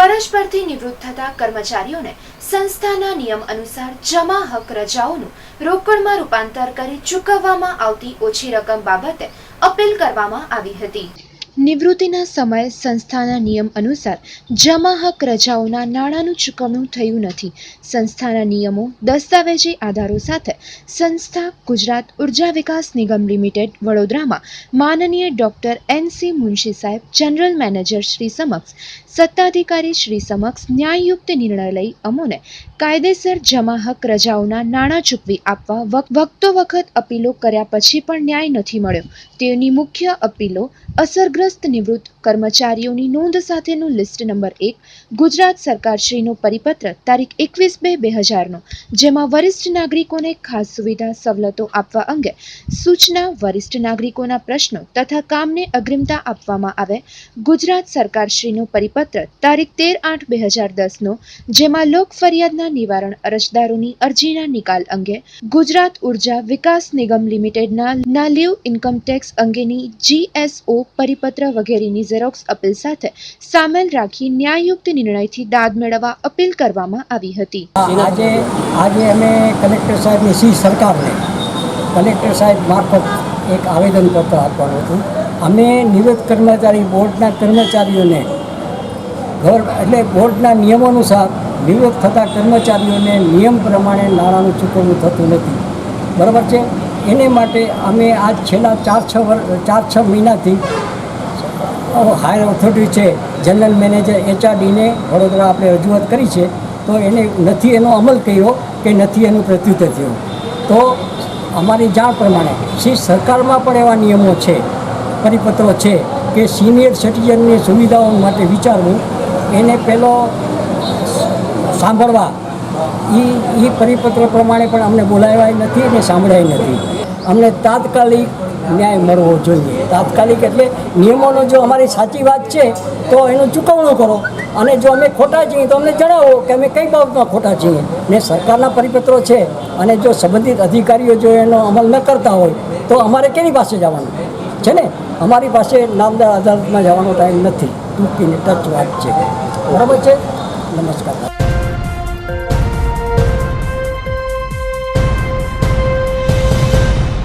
ફરજ પરથી નિવૃત્ત થતા કર્મચારીઓને સંસ્થાના નિયમ અનુસાર જમા હક રજાઓનું રોકડમાં રૂપાંતર કરી ચૂકવવામાં આવતી ઓછી રકમ બાબતે અપીલ કરવામાં આવી હતી। નિવૃત્તિના સમયે સંસ્થાના નિયમ અનુસાર જમા હક રજાઓના નાણાંનું ચૂકવણું થયું નથી। સંસ્થાના નિયમો દસ્તાવેજી આધારો સાથે સંસ્થા ગુજરાત ઉર્જા વિકાસ નિગમ લિમિટેડ વડોદરામાં માનનીય ડોક્ટર એન.સી. મુનશી સાહેબ જનરલ મેનેજર શ્રી સમક્ષ સત્તાધિકારી શ્રી સમક્ષ ન્યાયયુક્ત નિર્ણય લઈ અમોને કાયદેસર જમા હક રજાઓના નાણાં ચૂકવી આપવા વખતો વખત અપીલો કર્યા પછી પણ ન્યાય નથી મળ્યો। તેની મુખ્ય અપીલો અસરગ્રસ્ત નિવૃત્ત કર્મચારીઓની નોંધ સાથેનું લિસ્ટ નંબર 1 ગુજરાત સરકારશ્રીનો પરિપત્ર તારીખ 21/2/2000નો, જેમાં વરિષ્ઠ નાગરિકોને ખાસ સુવિધા સવલતો આપવા અંગે સૂચના, વરિષ્ઠ નાગરિકોના પ્રશ્નો તથા કામને અગ્રિમતા આપવામાં આવે ગુજરાત સરકારશ્રીનો પરિપત્ર તારીખ 13/8/2010નો, જેમાં લોક ફરિયાદના નિવારણ અરજદારોની અરજીના નિકાલ અંગે ગુજરાત ઉર્જા વિકાસ નિગમ લિમિટેડના લીવ ઇન્કમટેક્સ અંગેની GSO પરિપત્ર વગેરેની ઝેરોક્સ અપીલ સાથે સામેલ રાખી ન્યાયયુક્ત નિર્ણયથી દાદ મેળવવા અપીલ કરવામાં આવી હતી। આજે અમે કલેક્ટર સાહેબની સી સરકારને કલેક્ટર સાહેબ મારફત એક આવેદનપત્ર આપવાનું હતું। અમે નિવૃત્ત કર્મચારી બોર્ડના કર્મચારીઓને એટલે બોર્ડના નિયમો અનુસાર નિવૃત્ત થતા કર્મચારીઓને નિયમ પ્રમાણે નાણાંનું ચૂકવણું થતું નથી, બરાબર છે। એને માટે અમે આજ છેલ્લા 4-6 મહિનાથી હાયર ઓથોરિટી છે જનરલ મેનેજર HRDને વડોદરા આપણે રજૂઆત કરી છે, તો એને નથી એનો અમલ કર્યો કે નથી એનું પ્રત્યુત્તર થયું। તો અમારી જાણ પ્રમાણે સરકારમાં પણ એવા નિયમો છે, પરિપત્રો છે કે સિનિયર સિટીઝનની સુવિધાઓ માટે વિચારવું, એને પહેલો સાંભળવા એ પરિપત્ર પ્રમાણે પણ અમને બોલાવ્યા નથી અને સાંભળ્યા નથી। અમને તાત્કાલિક ન્યાય મળવો જોઈએ। તાત્કાલિક એટલે નિયમોનો જો અમારી સાચી વાત છે તો એનું ચૂકવણું કરો, અને જો અમે ખોટા છીએ તો અમને જણાવો કે અમે કઈ બાબતમાં ખોટા છીએ। ને સરકારના પરિપત્રો છે અને જો સંબંધિત અધિકારીઓ જો એનો અમલ ન કરતા હોય તો અમારે કેની પાસે જવાનું છે ને? અમારી પાસે નામદાર અદાલતમાં જવાનો ટાઈમ નથી, ટૂંકીને ટચ વાત છે, બરાબર છે। નમસ્કાર।